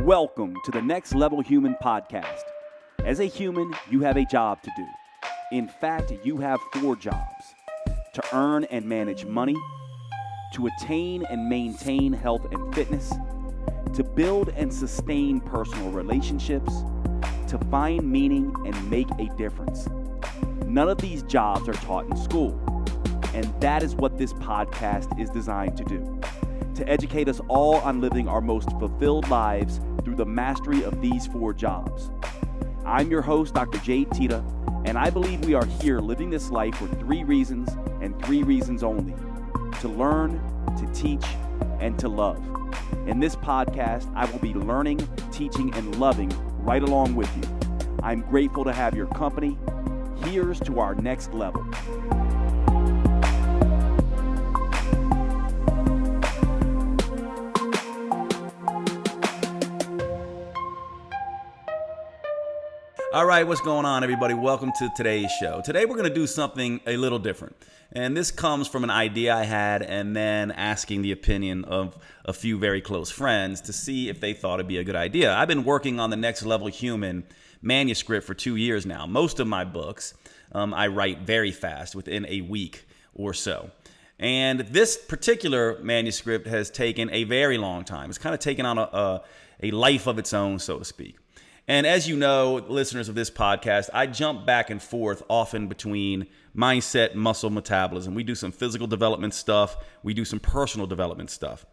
Welcome to the Next Level Human podcast. As a human, you have a job to do. In fact, you have 4 jobs: to earn and manage money, to attain and maintain health and fitness, to build and sustain personal relationships, to find meaning and make a difference. None of these jobs are taught in school, and that is what this podcast is designed to do: to educate us all on living our most fulfilled lives through the mastery of these 4 jobs. I'm your host, Dr. Jade, and I believe we are here living this life for 3 reasons and 3 reasons only: to learn, to teach, and to love. In this podcast, I will be learning, teaching, and loving right along with you. I'm grateful to have your company. Here's to our next level. All right, what's going on, everybody? Welcome to today's show. Today we're going to do something a little different. And this comes from an idea I had and then asking the opinion of a few very close friends to see if they thought it'd be a good idea. I've been working on the Next Level Human manuscript for 2 years now. Most of my books I write very fast, within a week or so. And this particular manuscript has taken a very long time. It's kind of taken on a life of its own, so to speak. And as you know, listeners of this podcast, I jump back and forth often between mindset, muscle, metabolism. We do some physical development stuff. We do some personal development stuff.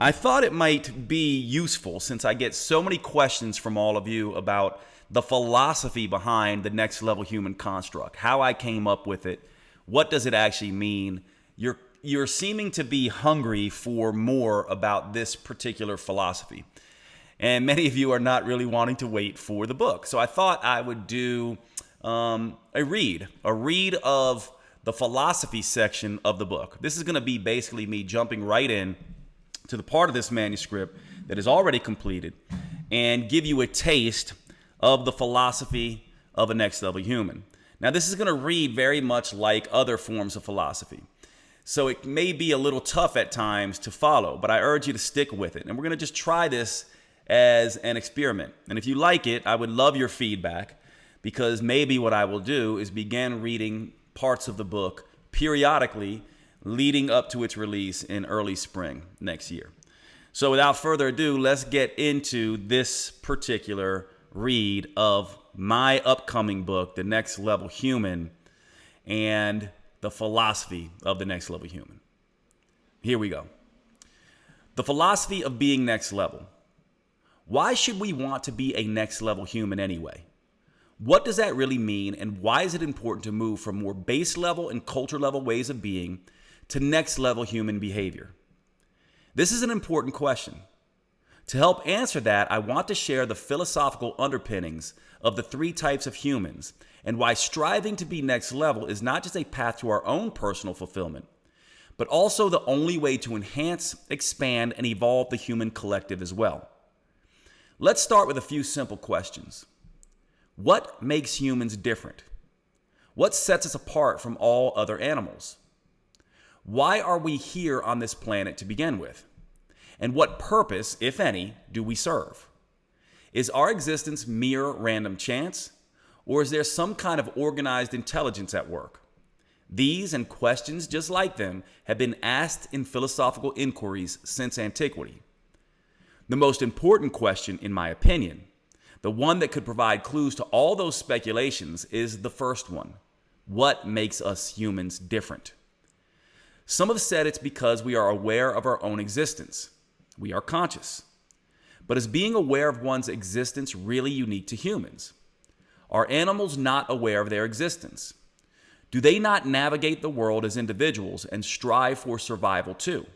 I thought it might be useful, since I get so many questions from all of you about the philosophy behind the Next Level Human construct, how I came up with it, what does it actually mean. You're seeming to be hungry for more about this particular philosophy. And many of you are not really wanting to wait for the book. So I thought I would do a read of the philosophy section of the book. This is going to be basically me jumping right in to the part of this manuscript that is already completed and give you a taste of the philosophy of a Next Level Human. Now, this is going to read very much like other forms of philosophy. So it may be a little tough at times to follow, but I urge you to stick with it. And we're going to just try this as an experiment. And if you like it, I would love your feedback, because maybe what I will do is begin reading parts of the book periodically leading up to its release in early spring next year. So without further ado, let's get into this particular read of my upcoming book, The Next Level Human, and the philosophy of the Next Level Human. Here we go. The philosophy of being next level. Why should we want to be a next level human anyway? What does that really mean, and why is it important to move from more base level and culture level ways of being to next level human behavior? This is an important question. To help answer that, I want to share the philosophical underpinnings of the 3 types of humans, and why striving to be next level is not just a path to our own personal fulfillment, but also the only way to enhance, expand, and evolve the human collective as well. Let's start with a few simple questions. What makes humans different? What sets us apart from all other animals? Why are we here on this planet to begin with? And what purpose, if any, do we serve? Is our existence mere random chance, or is there some kind of organized intelligence at work? These and questions just like them have been asked in philosophical inquiries since antiquity. The most important question, in my opinion, the one that could provide clues to all those speculations, is the first one. What makes us humans different? Some have said it's because we are aware of our own existence. We are conscious. But is being aware of one's existence really unique to humans? Are animals not aware of their existence? Do they not navigate the world as individuals and strive for survival too?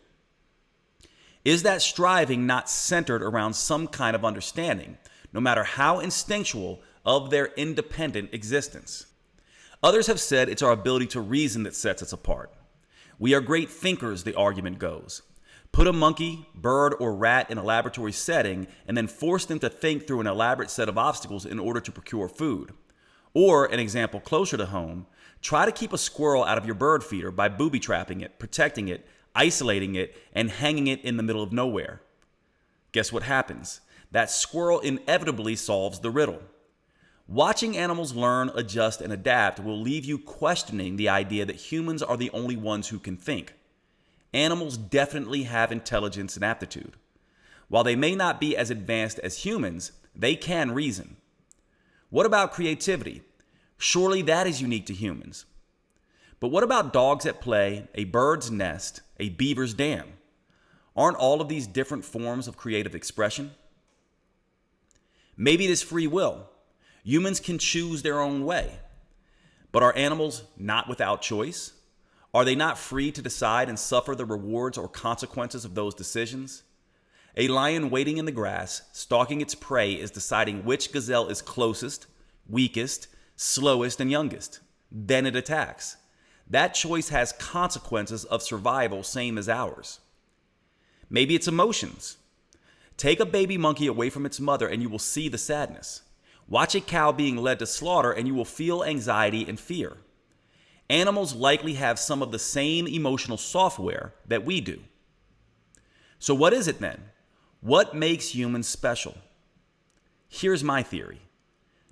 Is that striving not centered around some kind of understanding, no matter how instinctual, of their independent existence? Others have said it's our ability to reason that sets us apart. We are great thinkers, the argument goes. Put a monkey, bird, or rat in a laboratory setting and then force them to think through an elaborate set of obstacles in order to procure food. Or, an example closer to home, try to keep a squirrel out of your bird feeder by booby-trapping it, protecting it, isolating it, and hanging it in the middle of nowhere. Guess what happens? that squirrel inevitably solves the riddle. Watching animals learn, adjust, and adapt will leave you questioning the idea that humans are the only ones who can think. Animals definitely have intelligence and aptitude. While they may not be as advanced as humans, they can reason. What about creativity? Surely that is unique to humans. But what about dogs at play, a bird's nest, a beaver's dam? Aren't all of these different forms of creative expression? Maybe it is free will. Humans can choose their own way. But are animals not without choice? Are they not free to decide and suffer the rewards or consequences of those decisions? A lion waiting in the grass, stalking its prey, is deciding which gazelle is closest, weakest, slowest, and youngest. Then it attacks. That choice has consequences of survival, same as ours. Maybe it's emotions. Take a baby monkey away from its mother and you will see the sadness. Watch a cow being led to slaughter and you will feel anxiety and fear. Animals likely have some of the same emotional software that we do. So what is it then? What makes humans special? Here's my theory.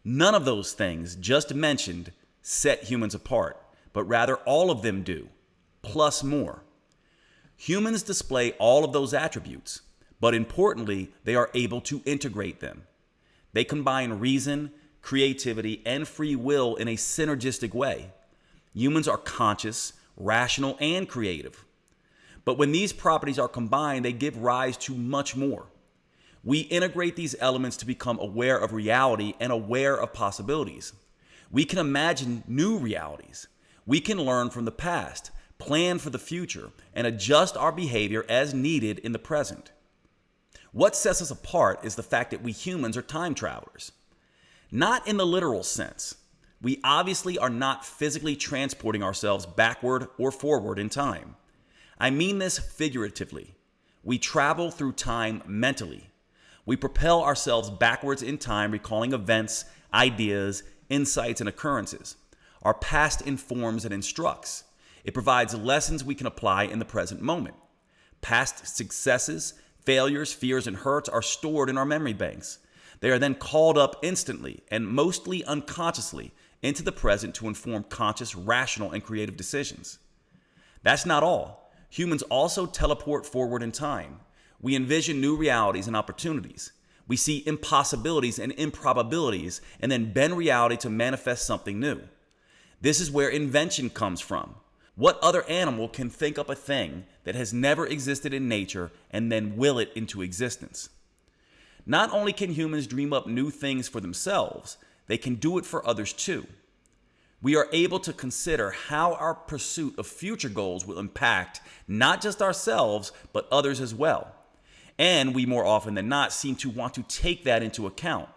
None of those things just mentioned set humans apart, but rather all of them do, plus more. Humans display all of those attributes, but importantly, they are able to integrate them. They combine reason, creativity, and free will in a synergistic way. Humans are conscious, rational, and creative. But when these properties are combined, they give rise to much more. We integrate these elements to become aware of reality and aware of possibilities. We can imagine new realities. We can learn from the past, plan for the future, and adjust our behavior as needed in the present. What sets us apart is the fact that we humans are time travelers. Not in the literal sense. We obviously are not physically transporting ourselves backward or forward in time. I mean this figuratively. We travel through time mentally. We propel ourselves backwards in time, recalling events, ideas, insights, and occurrences. Our past informs and instructs. It provides lessons we can apply in the present moment. Past successes, failures, fears, and hurts are stored in our memory banks. They are then called up instantly and mostly unconsciously into the present to inform conscious, rational, and creative decisions. That's not all. Humans also teleport forward in time. We envision new realities and opportunities. We see impossibilities and improbabilities and then bend reality to manifest something new. This is where invention comes from. What other animal can think up a thing that has never existed in nature and then will it into existence? Not only can humans dream up new things for themselves, they can do it for others too. We are able to consider how our pursuit of future goals will impact not just ourselves, but others as well. And we more often than not seem to want to take that into account.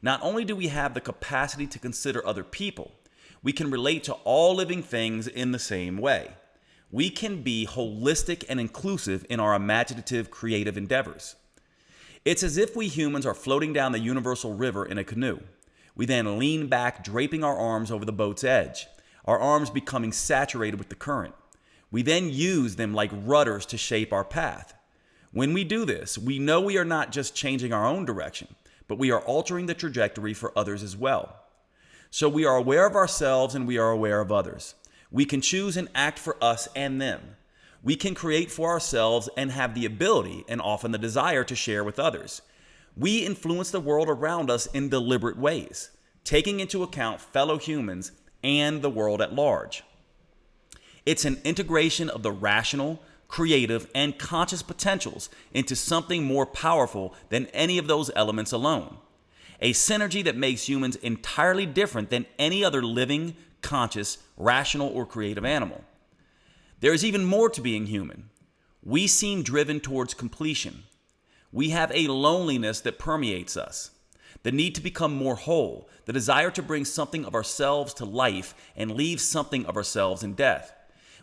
Not only do we have the capacity to consider other people, we can relate to all living things in the same way. We can be holistic and inclusive in our imaginative, creative endeavors. It's as if we humans are floating down the universal river in a canoe. We then lean back, draping our arms over the boat's edge, our arms becoming saturated with the current. We then use them like rudders to shape our path. When we do this, we know we are not just changing our own direction, but we are altering the trajectory for others as well. So we are aware of ourselves and we are aware of others. We can choose and act for us and them. We can create for ourselves and have the ability and often the desire to share with others. We influence the world around us in deliberate ways, taking into account fellow humans and the world at large. It's an integration of the rational, creative, and conscious potentials into something more powerful than any of those elements alone. A synergy that makes humans entirely different than any other living, conscious, rational, or creative animal. There is even more to being human. We seem driven towards completion. We have a loneliness that permeates us, the need to become more whole, the desire to bring something of ourselves to life and leave something of ourselves in death.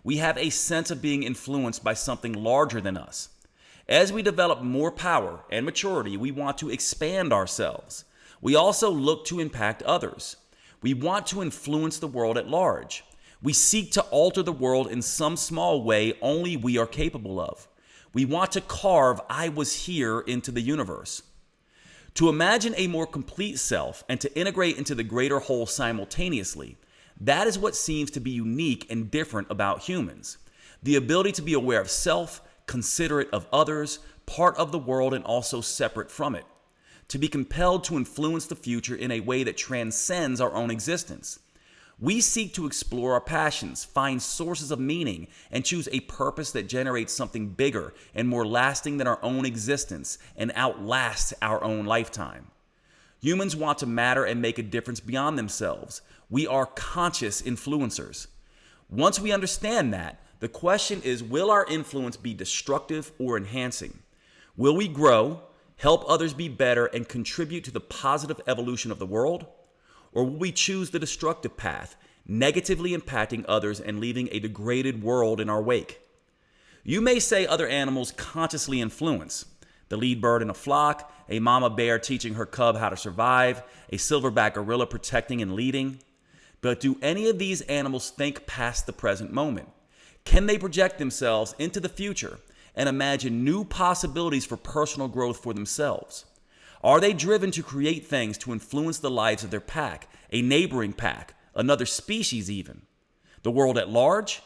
We have a sense of being influenced by something larger than us. As we develop more power and maturity, we want to expand ourselves. We also look to impact others. We want to influence the world at large. We seek to alter the world in some small way only we are capable of. We want to carve "I was here" into the universe. To imagine a more complete self and to integrate into the greater whole simultaneously, that is what seems to be unique and different about humans. The ability to be aware of self, considerate of others, part of the world and also separate from it. To be compelled to influence the future in a way that transcends our own existence. We seek to explore our passions, find sources of meaning, and choose a purpose that generates something bigger and more lasting than our own existence and outlasts our own lifetime. Humans want to matter and make a difference beyond themselves. We are conscious influencers. Once we understand that, the question is, will our influence be destructive or enhancing? Will we grow, help others be better, and contribute to the positive evolution of the world? Or will we choose the destructive path, negatively impacting others and leaving a degraded world in our wake? You may say other animals consciously influence. The lead bird in a flock, a mama bear teaching her cub how to survive, a silverback gorilla protecting and leading. But do any of these animals think past the present moment? Can they project themselves into the future and imagine new possibilities for personal growth for themselves? Are they driven to create things to influence the lives of their pack, a neighboring pack, another species even, the world at large?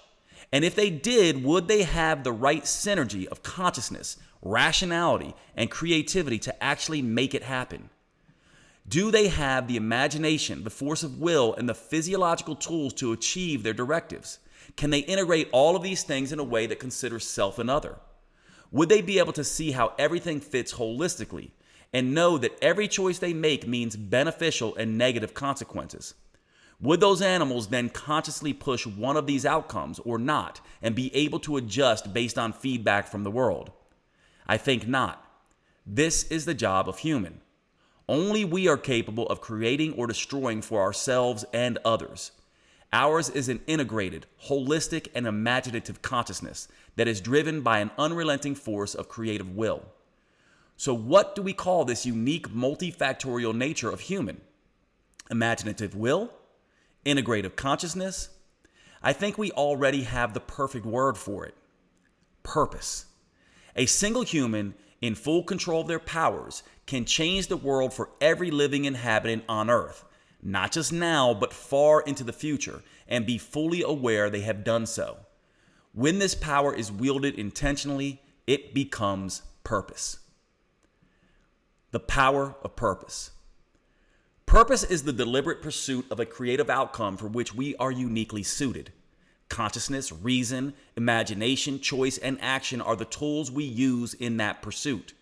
And if they did, would they have the right synergy of consciousness, rationality, and creativity to actually make it happen? Do they have the imagination, the force of will, and the physiological tools to achieve their directives? Can they integrate all of these things in a way that considers self and other? Would they be able to see how everything fits holistically and know that every choice they make means beneficial and negative consequences? Would those animals then consciously push one of these outcomes or not and be able to adjust based on feedback from the world? I think not. This is the job of human. Only we are capable of creating or destroying for ourselves and others. Ours is an integrated, holistic, and imaginative consciousness that is driven by an unrelenting force of creative will. So what do we call this unique multifactorial nature of human? Imaginative will? Integrative consciousness? I think we already have the perfect word for it. Purpose. A single human in full control of their powers can change the world for every living inhabitant on Earth, not just now, but far into the future, and be fully aware they have done so. When this power is wielded intentionally, it becomes purpose. The power of purpose. Purpose is the deliberate pursuit of a creative outcome for which we are uniquely suited. Consciousness, reason, imagination, choice, and action are the tools we use in that pursuit.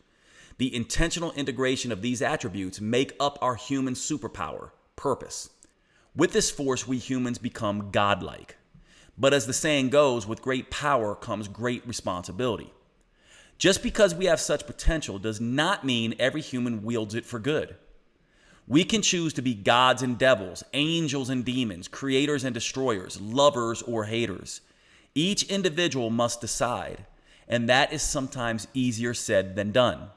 The intentional integration of these attributes make up our human superpower, purpose. With this force, we humans become godlike. But as the saying goes, with great power comes great responsibility. Just because we have such potential does not mean every human wields it for good. We can choose to be gods and devils, angels and demons, creators and destroyers, lovers or haters. Each individual must decide, and that is sometimes easier said than done.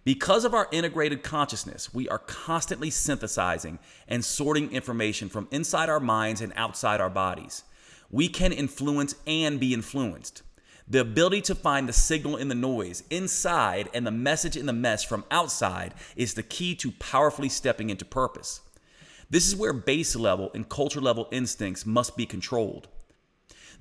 Because of our integrated consciousness, we are constantly synthesizing and sorting information from inside our minds and outside our bodies. We can influence and be influenced. The ability to find the signal in the noise inside and the message in the mess from outside is the key to powerfully stepping into purpose. This is where base level and culture level instincts must be controlled.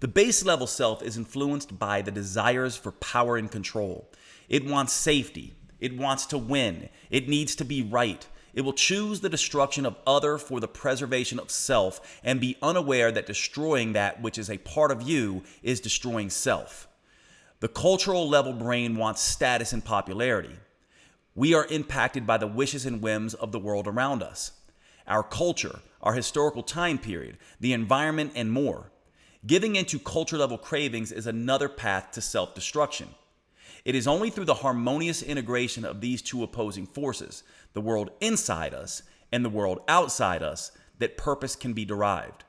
The base level self is influenced by the desires for power and control. It wants safety. It wants to win. It needs to be right. It will choose the destruction of other for the preservation of self and be unaware that destroying that which is a part of you is destroying self. The cultural level brain wants status and popularity. We are impacted by the wishes and whims of the world around us. Our culture, our historical time period, the environment, and more. Giving into culture level cravings is another path to self-destruction. It is only through the harmonious integration of these two opposing forces, the world inside us and the world outside us, that purpose can be derived.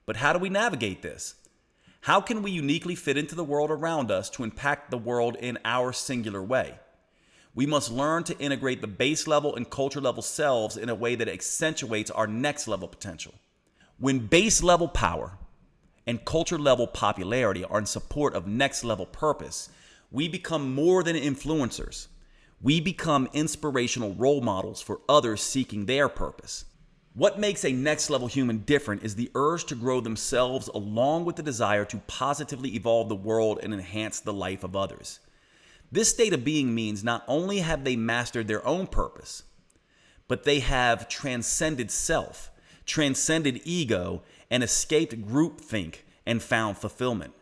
But how do we navigate this? How can we uniquely fit into the world around us to impact the world in our singular way? We must learn to integrate the base level and culture level selves in a way that accentuates our next level potential. When base level power and culture level popularity are in support of next level purpose, we become more than influencers. We become inspirational role models for others seeking their purpose. What makes a next level human different is the urge to grow themselves along with the desire to positively evolve the world and enhance the life of others. This state of being means not only have they mastered their own purpose, but they have transcended self, transcended ego, and escaped groupthink and found fulfillment.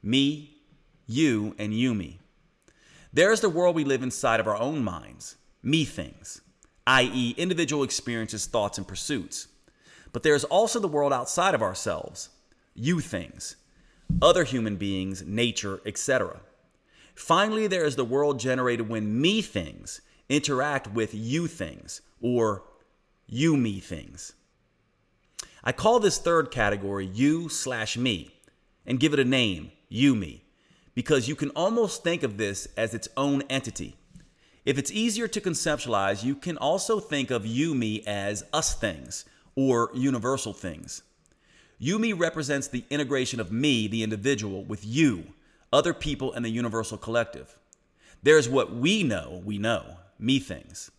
Me, you, and you me. There is the world we live inside of our own minds, me things, i.e., individual experiences, thoughts, and pursuits. But there is also the world outside of ourselves, you things, other human beings, nature, etc. Finally, there is the world generated when me things interact with you things, or you me things. I call this third category you/me and give it a name, you me, because you can almost think of this as its own entity. If it's easier to conceptualize, you can also think of you me as us things or universal things. You me represents the integration of me, the individual, with you, other people, and the universal collective. There's what we know, me things.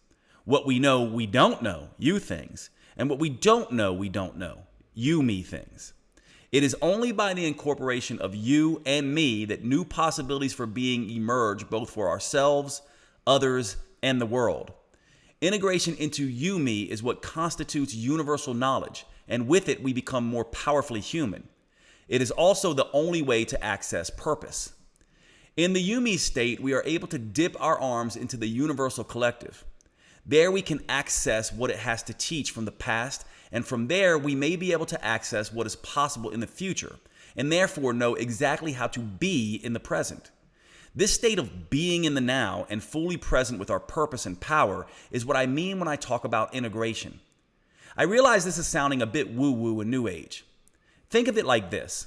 What we know, we don't know, you things. And what we don't know, you me things. It is only by the incorporation of you and me that new possibilities for being emerge, both for ourselves, others, and the world. Integration into you me is what constitutes universal knowledge, and with it we become more powerfully human. It is also the only way to access purpose. In the you me state, we are able to dip our arms into the universal collective. There we can access what it has to teach from the past, and from there we may be able to access what is possible in the future, and therefore know exactly how to be in the present. This state of being in the now and fully present with our purpose and power is what I mean when I talk about integration. I realize this is sounding a bit woo-woo and new age. Think of it like this.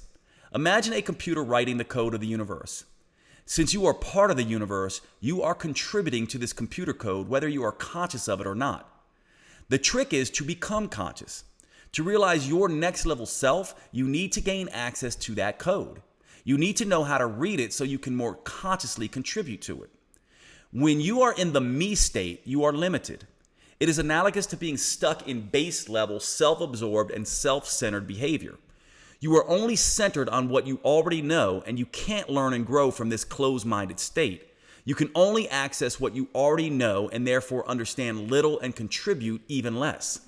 Imagine a computer writing the code of the universe. Since you are part of the universe, you are contributing to this computer code whether you are conscious of it or not. The trick is to become conscious. To realize your next level self, you need to gain access to that code. You need to know how to read it so you can more consciously contribute to it. When you are in the me state, you are limited. It is analogous to being stuck in base level, self-absorbed, and self-centered behavior. You are only centered on what you already know, and you can't learn and grow from this closed-minded state. You can only access what you already know and therefore understand little and contribute even less.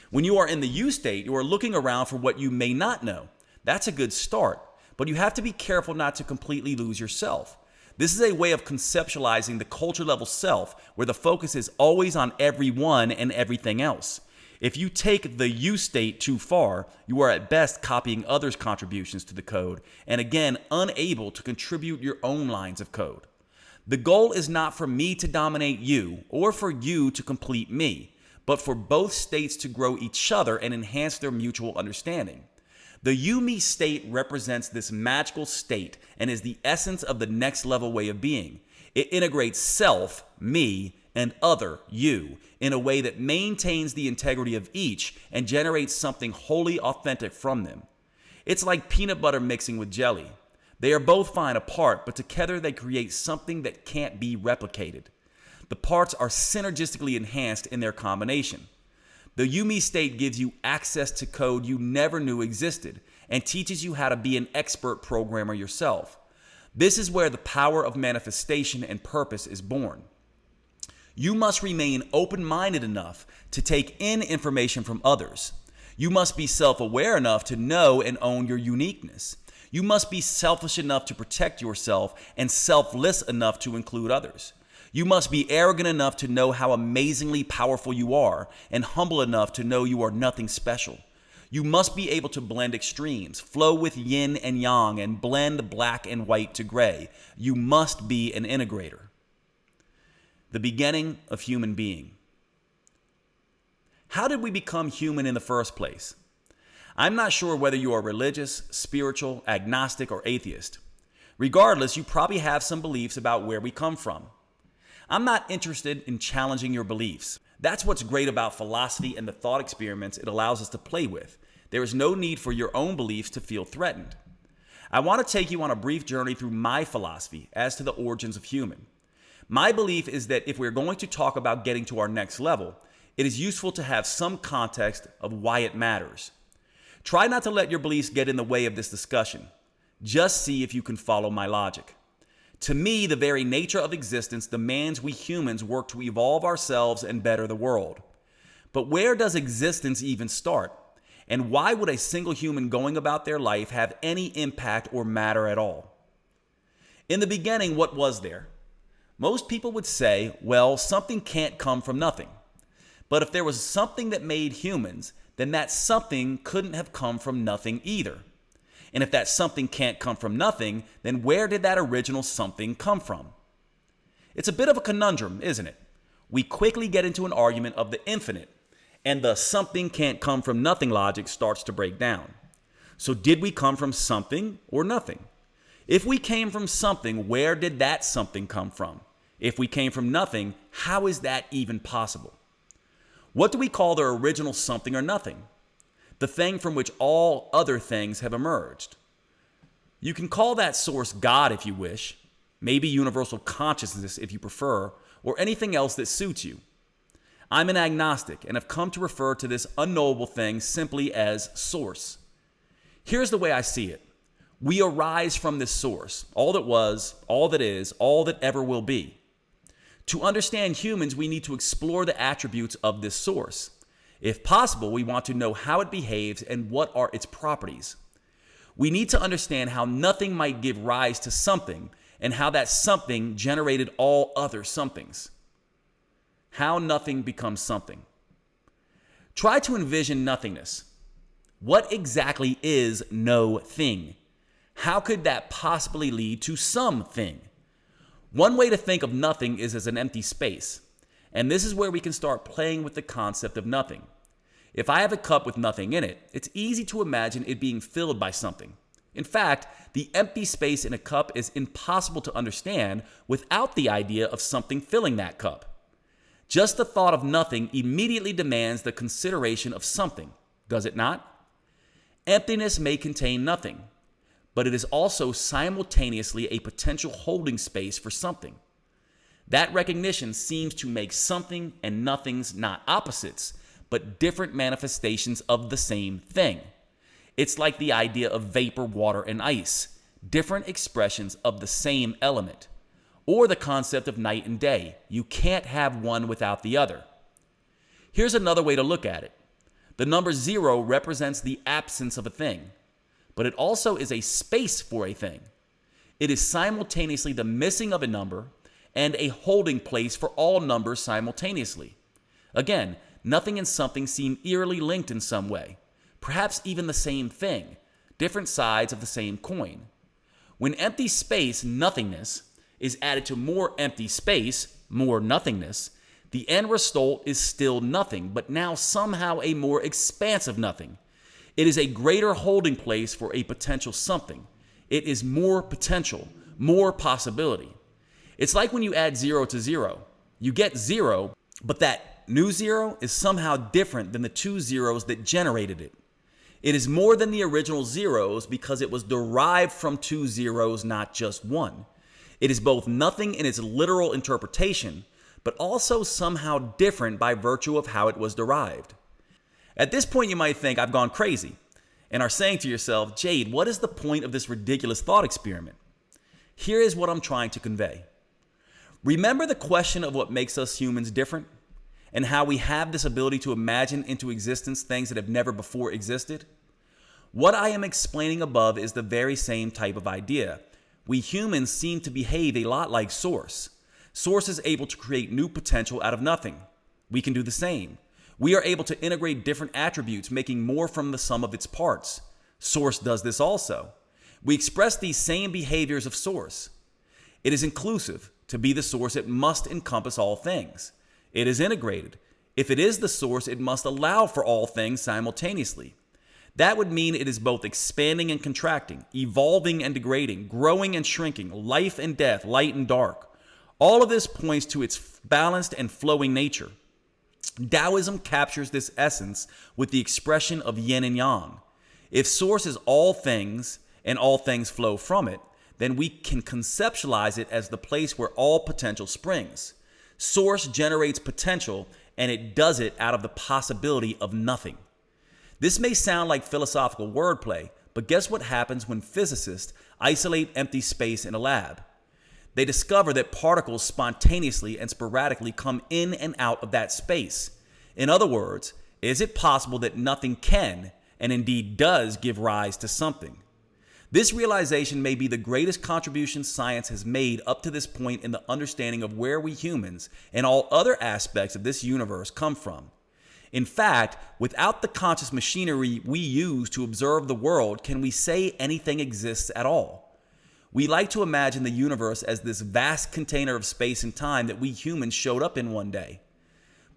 When you are in the you state, you are looking around for what you may not know. That's a good start, but you have to be careful not to completely lose yourself. This is a way of conceptualizing the culture level self where the focus is always on everyone and everything else. If you take the you state too far, you are at best copying others' contributions to the code and again unable to contribute your own lines of code. The goal is not for me to dominate you or for you to complete me, but for both states to grow each other and enhance their mutual understanding. The you-me state represents this magical state and is the essence of the next level way of being. It integrates self, me, and other, you, in a way that maintains the integrity of each and generates something wholly authentic from them. It's like peanut butter mixing with jelly. They are both fine apart, but together they create something that can't be replicated. The parts are synergistically enhanced in their combination. The you-me state gives you access to code you never knew existed and teaches you how to be an expert programmer yourself. This is where the power of manifestation and purpose is born. You must remain open-minded enough to take in information from others. You must be self-aware enough to know and own your uniqueness. You must be selfish enough to protect yourself and selfless enough to include others. You must be arrogant enough to know how amazingly powerful you are and humble enough to know you are nothing special. You must be able to blend extremes, flow with yin and yang, and blend black and white to gray. You must be an integrator. The beginning of human being. How did we become human in the first place? I'm not sure whether you are religious, spiritual, agnostic, or atheist. Regardless, you probably have some beliefs about where we come from. I'm not interested in challenging your beliefs. That's what's great about philosophy and the thought experiments it allows us to play with. There is no need for your own beliefs to feel threatened. I want to take you on a brief journey through my philosophy as to the origins of human. My belief is that if we're going to talk about getting to our next level, it is useful to have some context of why it matters. Try not to let your beliefs get in the way of this discussion. Just see if you can follow my logic. To me, the very nature of existence demands we humans work to evolve ourselves and better the world. But where does existence even start? And why would a single human going about their life have any impact or matter at all? In the beginning, what was there? Most people would say, well, something can't come from nothing. But if there was something that made humans, then that something couldn't have come from nothing either. And if that something can't come from nothing, then where did that original something come from? It's a bit of a conundrum, isn't it? We quickly get into an argument of the infinite, and the something can't come from nothing logic starts to break down. So did we come from something or nothing? If we came from something, where did that something come from? If we came from nothing, how is that even possible? What do we call the original something or nothing? The thing from which all other things have emerged. You can call that source God if you wish, maybe universal consciousness if you prefer, or anything else that suits you. I'm an agnostic and have come to refer to this unknowable thing simply as source. Here's the way I see it. We arise from this source, all that was, all that is, all that ever will be. To understand humans, we need to explore the attributes of this source. If possible, we want to know how it behaves and what are its properties. We need to understand how nothing might give rise to something and how that something generated all other somethings. How nothing becomes something. Try to envision nothingness. What exactly is no thing? How could that possibly lead to something? One way to think of nothing is as an empty space. And this is where we can start playing with the concept of nothing. If I have a cup with nothing in it, it's easy to imagine it being filled by something. In fact, the empty space in a cup is impossible to understand without the idea of something filling that cup. Just the thought of nothing immediately demands the consideration of something, does it not? Emptiness may contain nothing, but it is also simultaneously a potential holding space for something. That recognition seems to make something and nothings not opposites, but different manifestations of the same thing. It's like the idea of vapor, water, and ice, different expressions of the same element. Or the concept of night and day. You can't have one without the other. Here's another way to look at it. The number 0 represents the absence of a thing, but it also is a space for a thing. It is simultaneously the missing of a number and a holding place for all numbers simultaneously. Again, nothing and something seem eerily linked in some way, perhaps even the same thing, different sides of the same coin. When empty space, nothingness, is added to more empty space, more nothingness, the end result is still nothing, but now somehow a more expansive nothing. It is a greater holding place for a potential something. It is more potential, more possibility. It's like when you add 0 to 0. You get 0, but that new 0 is somehow different than the 2 zeros that generated it. It is more than the original zeros because it was derived from 2 zeros, not just one. It is both nothing in its literal interpretation, but also somehow different by virtue of how it was derived. At this point, you might think I've gone crazy and are saying to yourself, Jade, what is the point of this ridiculous thought experiment? Here is what I'm trying to convey. Remember the question of what makes us humans different and how we have this ability to imagine into existence things that have never before existed? What I am explaining above is the very same type of idea. We humans seem to behave a lot like Source. Source is able to create new potential out of nothing. We can do the same. We are able to integrate different attributes, making more from the sum of its parts. Source does this also. We express these same behaviors of Source. It is inclusive. To be the Source, it must encompass all things. It is integrated. If it is the Source, it must allow for all things simultaneously. That would mean it is both expanding and contracting, evolving and degrading, growing and shrinking, life and death, light and dark. All of this points to its balanced and flowing nature. Taoism captures this essence with the expression of Yin and Yang. If Source is all things and all things flow from it, then we can conceptualize it as the place where all potential springs. Source generates potential, and it does it out of the possibility of nothing. This may sound like philosophical wordplay, but guess what happens when physicists isolate empty space in a lab? They discover that particles spontaneously and sporadically come in and out of that space. In other words, is it possible that nothing can, and indeed does, give rise to something? This realization may be the greatest contribution science has made up to this point in the understanding of where we humans and all other aspects of this universe come from. In fact, without the conscious machinery we use to observe the world, can we say anything exists at all? We like to imagine the universe as this vast container of space and time that we humans showed up in one day.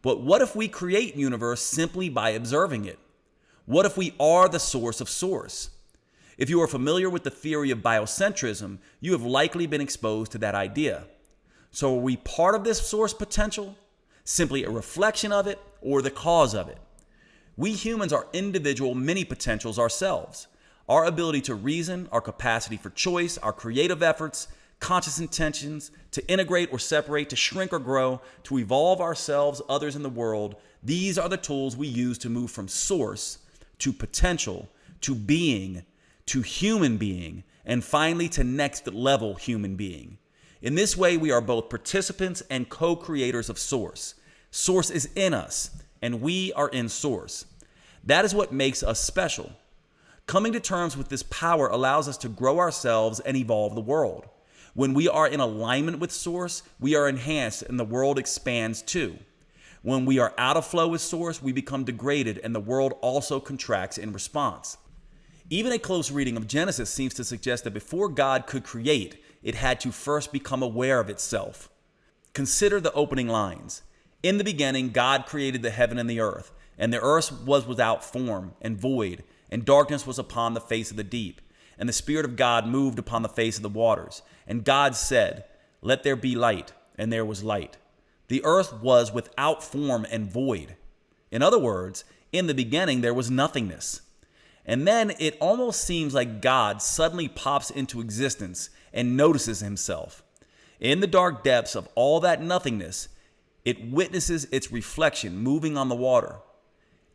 But what if we create universe simply by observing it? What if we are the source of source? If you are familiar with the theory of biocentrism, you have likely been exposed to that idea. So are we part of this source potential? Simply a reflection of it, or the cause of it? We humans are individual mini potentials ourselves. Our ability to reason, our capacity for choice, our creative efforts, conscious intentions, to integrate or separate, to shrink or grow, to evolve ourselves, others in the world, these are the tools we use to move from source to potential, to being, to human being, and finally to next level human being. In this way, we are both participants and co-creators of Source. Source is in us, and we are in Source. That is what makes us special. Coming to terms with this power allows us to grow ourselves and evolve the world. When we are in alignment with Source, we are enhanced and the world expands too. When we are out of flow with Source, we become degraded and the world also contracts in response. Even a close reading of Genesis seems to suggest that before God could create, it had to first become aware of itself. Consider the opening lines. In the beginning, God created the heaven and the earth was without form and void, and darkness was upon the face of the deep. And the Spirit of God moved upon the face of the waters. And God said, "Let there be light," and there was light. The earth was without form and void. In other words, in the beginning, there was nothingness. And then it almost seems like God suddenly pops into existence and notices himself. In the dark depths of all that nothingness, it witnesses its reflection moving on the water.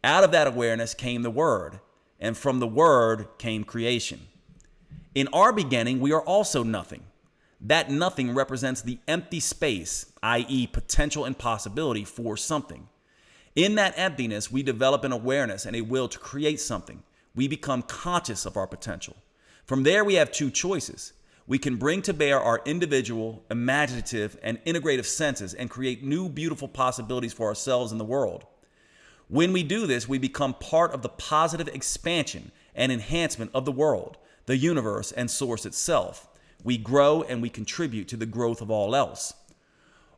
Out of that awareness came the Word, and from the Word came creation. In our beginning, we are also nothing. That nothing represents the empty space, i.e., potential and possibility for something. In that emptiness, we develop an awareness and a will to create something. We become conscious of our potential. From there, we have two choices. We can bring to bear our individual, imaginative, and integrative senses and create new, beautiful possibilities for ourselves and the world. When we do this, we become part of the positive expansion and enhancement of the world, the universe, and Source itself. We grow and we contribute to the growth of all else.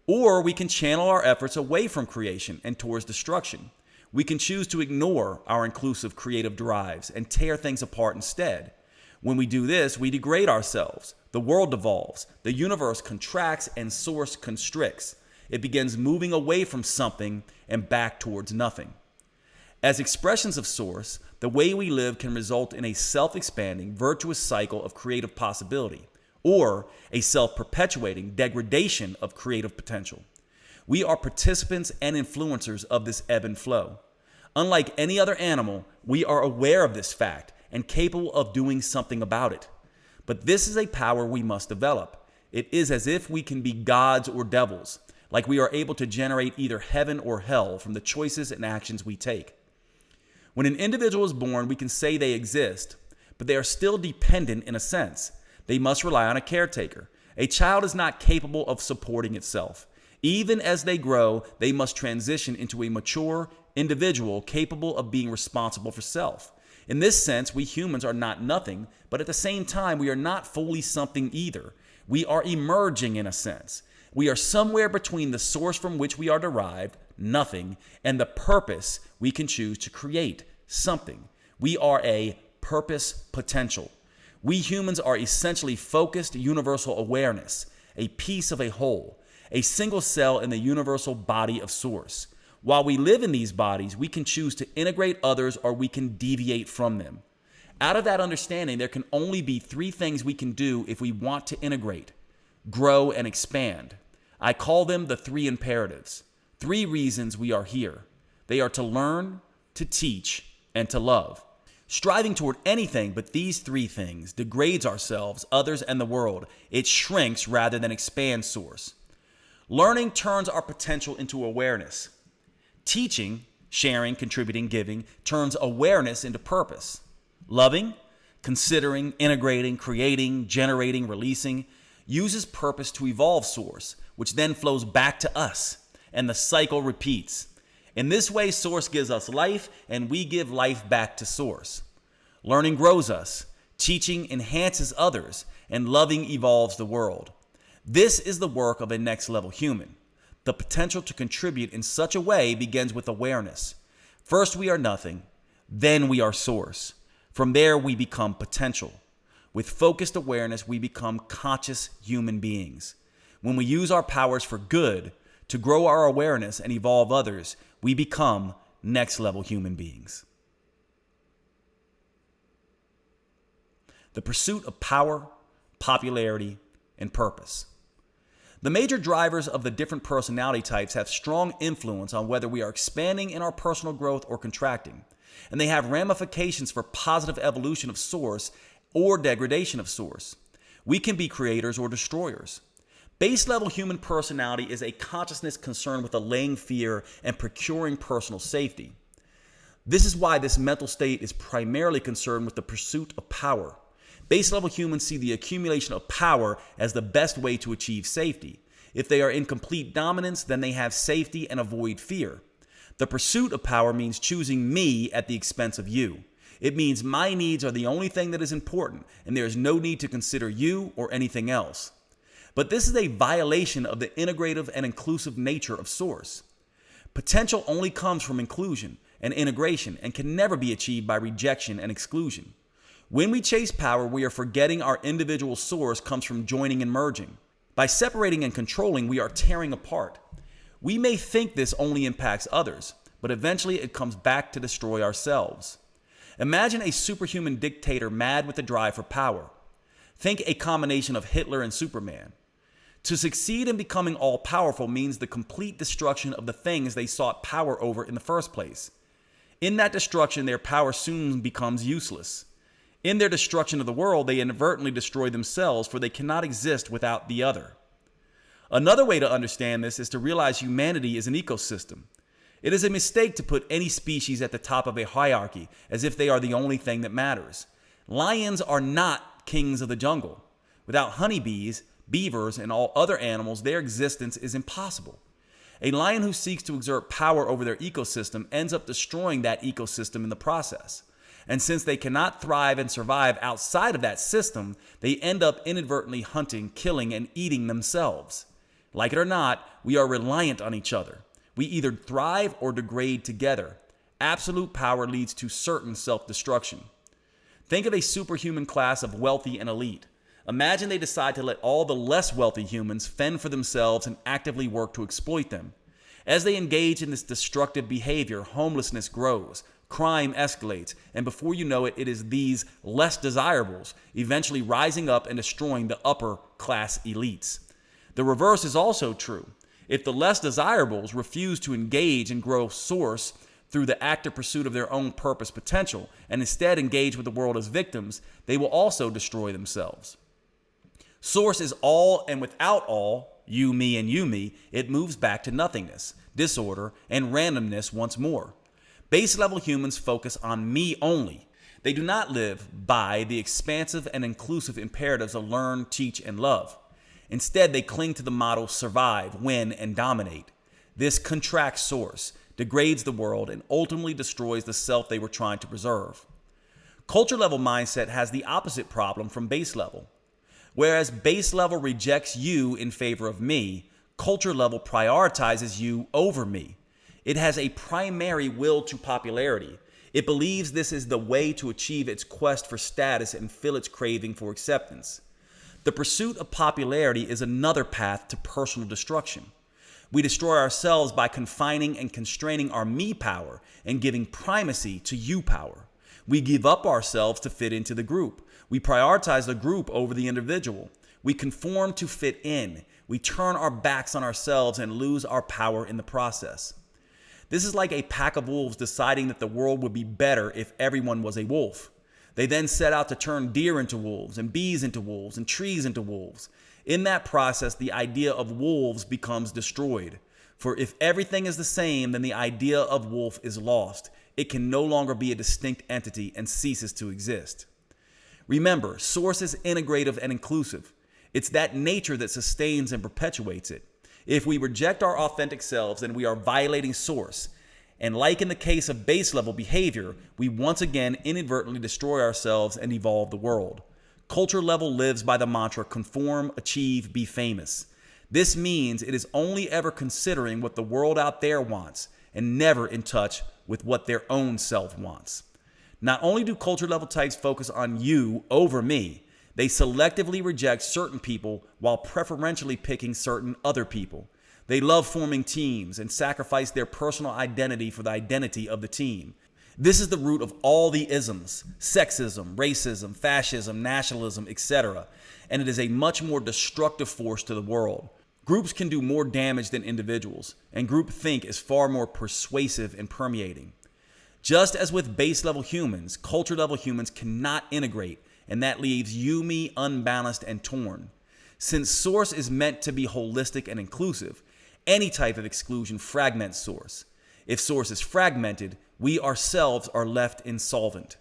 Or we can channel our efforts away from creation and towards destruction. We can choose to ignore our inclusive creative drives and tear things apart instead. When we do this, we degrade ourselves. The world devolves. The universe contracts and Source constricts. It begins moving away from something and back towards nothing. As expressions of Source, the way we live can result in a self-expanding, virtuous cycle of creative possibility, or a self-perpetuating degradation of creative potential. We are participants and influencers of this ebb and flow. Unlike any other animal, we are aware of this fact and capable of doing something about it. But this is a power we must develop. It is as if we can be gods or devils, like we are able to generate either heaven or hell from the choices and actions we take. When an individual is born, we can say they exist, but they are still dependent in a sense. They must rely on a caretaker. A child is not capable of supporting itself. Even as they grow, they must transition into a mature individual capable of being responsible for self. In this sense, we humans are not nothing, but at the same time, we are not fully something either. We are emerging in a sense. We are somewhere between the source from which we are derived, nothing, and the purpose we can choose to create, something. We are a purpose potential. We humans are essentially focused universal awareness, a piece of a whole, a single cell in the universal body of Source. While we live in these bodies, we can choose to integrate others or we can deviate from them. Out of that understanding, there can only be three things we can do if we want to integrate, grow, and expand. I call them the three imperatives. 3 reasons we are here. They are to learn, to teach, and to love. Striving toward anything but these 3 things degrades ourselves, others, and the world. It shrinks rather than expands source. Learning turns our potential into awareness. Teaching, sharing, contributing, giving, turns awareness into purpose. Loving, considering, integrating, creating, generating, releasing, uses purpose to evolve source, which then flows back to us, and the cycle repeats. In this way, source gives us life, and we give life back to source. Learning grows us, teaching enhances others, and loving evolves the world. This is the work of a next-level human. The potential to contribute in such a way begins with awareness. First, we are nothing, then we are source. From there, we become potential. With focused awareness, we become conscious human beings. When we use our powers for good, to grow our awareness and evolve others, we become next-level human beings. The pursuit of power, popularity, and purpose. The major drivers of the different personality types have strong influence on whether we are expanding in our personal growth or contracting, and they have ramifications for positive evolution of source or degradation of source. We can be creators or destroyers. Base-level human personality is a consciousness concerned with allaying fear and procuring personal safety. This is why this mental state is primarily concerned with the pursuit of power. Base-level humans see the accumulation of power as the best way to achieve safety. If they are in complete dominance, then they have safety and avoid fear. The pursuit of power means choosing me at the expense of you. It means my needs are the only thing that is important, and there is no need to consider you or anything else. But this is a violation of the integrative and inclusive nature of source. Potential only comes from inclusion and integration and can never be achieved by rejection and exclusion. When we chase power, we are forgetting our individual source comes from joining and merging. By separating and controlling, we are tearing apart. We may think this only impacts others, but eventually it comes back to destroy ourselves. Imagine a superhuman dictator mad with the drive for power. Think a combination of Hitler and Superman. To succeed in becoming all-powerful means the complete destruction of the things they sought power over in the first place. In that destruction, their power soon becomes useless. In their destruction of the world, they inadvertently destroy themselves, for they cannot exist without the other. Another way to understand this is to realize humanity is an ecosystem. It is a mistake to put any species at the top of a hierarchy as if they are the only thing that matters. Lions are not kings of the jungle. Without honeybees, beavers, and all other animals, their existence is impossible. A lion who seeks to exert power over their ecosystem ends up destroying that ecosystem in the process. And since they cannot thrive and survive outside of that system, they end up inadvertently hunting, killing, and eating themselves. Like it or not, we are reliant on each other. We either thrive or degrade together. Absolute power leads to certain self-destruction. Think of a superhuman class of wealthy and elite. Imagine they decide to let all the less wealthy humans fend for themselves and actively work to exploit them. As they engage in this destructive behavior, homelessness grows, crime escalates, and before you know it, it is these less desirables eventually rising up and destroying the upper class elites. The reverse is also true. If the less desirables refuse to engage and grow source through the active pursuit of their own purpose potential and instead engage with the world as victims, they will also destroy themselves. Source is all, and without all, you, me, and you, me, it moves back to nothingness, disorder, and randomness once more. Base-level humans focus on me only. They do not live by the expansive and inclusive imperatives of learn, teach, and love. Instead, they cling to the motto survive, win, and dominate. This contracts source, degrades the world, and ultimately destroys the self they were trying to preserve. Culture-level mindset has the opposite problem from base-level. Whereas base-level rejects you in favor of me, culture-level prioritizes you over me. It has a primary will to popularity. It believes this is the way to achieve its quest for status and fill its craving for acceptance. The pursuit of popularity is another path to personal destruction. We destroy ourselves by confining and constraining our me power and giving primacy to you power. We give up ourselves to fit into the group. We prioritize the group over the individual. We conform to fit in. We turn our backs on ourselves and lose our power in the process. This is like a pack of wolves deciding that the world would be better if everyone was a wolf. They then set out to turn deer into wolves and bees into wolves and trees into wolves. In that process, the idea of wolves becomes destroyed. For if everything is the same, then the idea of wolf is lost. It can no longer be a distinct entity and ceases to exist. Remember, source is integrative and inclusive. It's that nature that sustains and perpetuates it. If we reject our authentic selves, then we are violating source. And like in the case of base level behavior, we once again inadvertently destroy ourselves and evolve the world. Culture level lives by the mantra, conform, achieve, be famous. This means it is only ever considering what the world out there wants and never in touch with what their own self wants. Not only do culture level types focus on you over me, they selectively reject certain people while preferentially picking certain other people. They love forming teams and sacrifice their personal identity for the identity of the team. This is the root of all the isms: sexism, racism, fascism, nationalism, etc. And it is a much more destructive force to the world. Groups can do more damage than individuals, and groupthink is far more persuasive and permeating. Just as with base level humans, culture level humans cannot integrate, and that leaves you, me, unbalanced and torn. Since source is meant to be holistic and inclusive, any type of exclusion fragments source. If source is fragmented, we ourselves are left insolvent.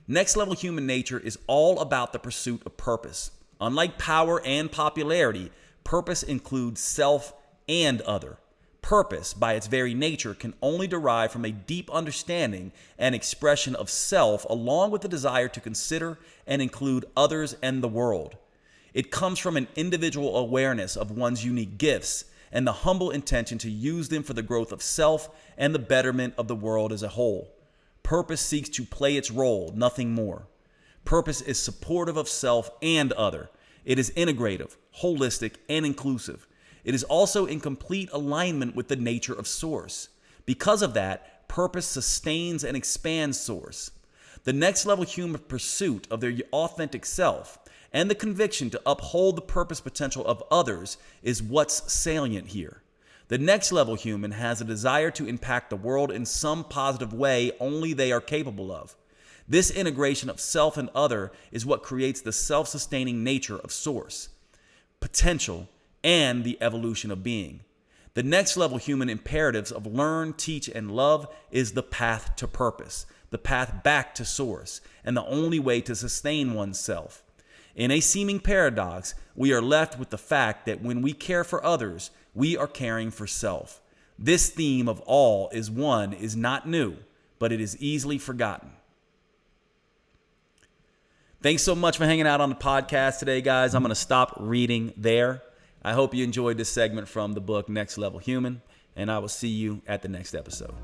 Next level human nature is all about the pursuit of purpose. Unlike power and popularity, purpose includes self and other. Purpose, by its very nature, can only derive from a deep understanding and expression of self, along with the desire to consider and include others and the world. It comes from an individual awareness of one's unique gifts and the humble intention to use them for the growth of self and the betterment of the world as a whole. Purpose seeks to play its role, nothing more. Purpose is supportive of self and other. It is integrative, holistic, and inclusive. It is also in complete alignment with the nature of source. Because of that, purpose sustains and expands source. The next level human pursuit of their authentic self and the conviction to uphold the purpose potential of others is what's salient here. The next level human has a desire to impact the world in some positive way only they are capable of. This integration of self and other is what creates the self-sustaining nature of source, potential, and the evolution of being. The next level human imperatives of learn, teach, and love is the path to purpose, the path back to source, and the only way to sustain oneself. In a seeming paradox, we are left with the fact that when we care for others, we are caring for self. This theme of all is not new, but it is easily forgotten. Thanks so much for hanging out on the podcast today, guys. I'm going to stop reading there. I hope you enjoyed this segment from the book Next Level Human, and I will see you at the next episode.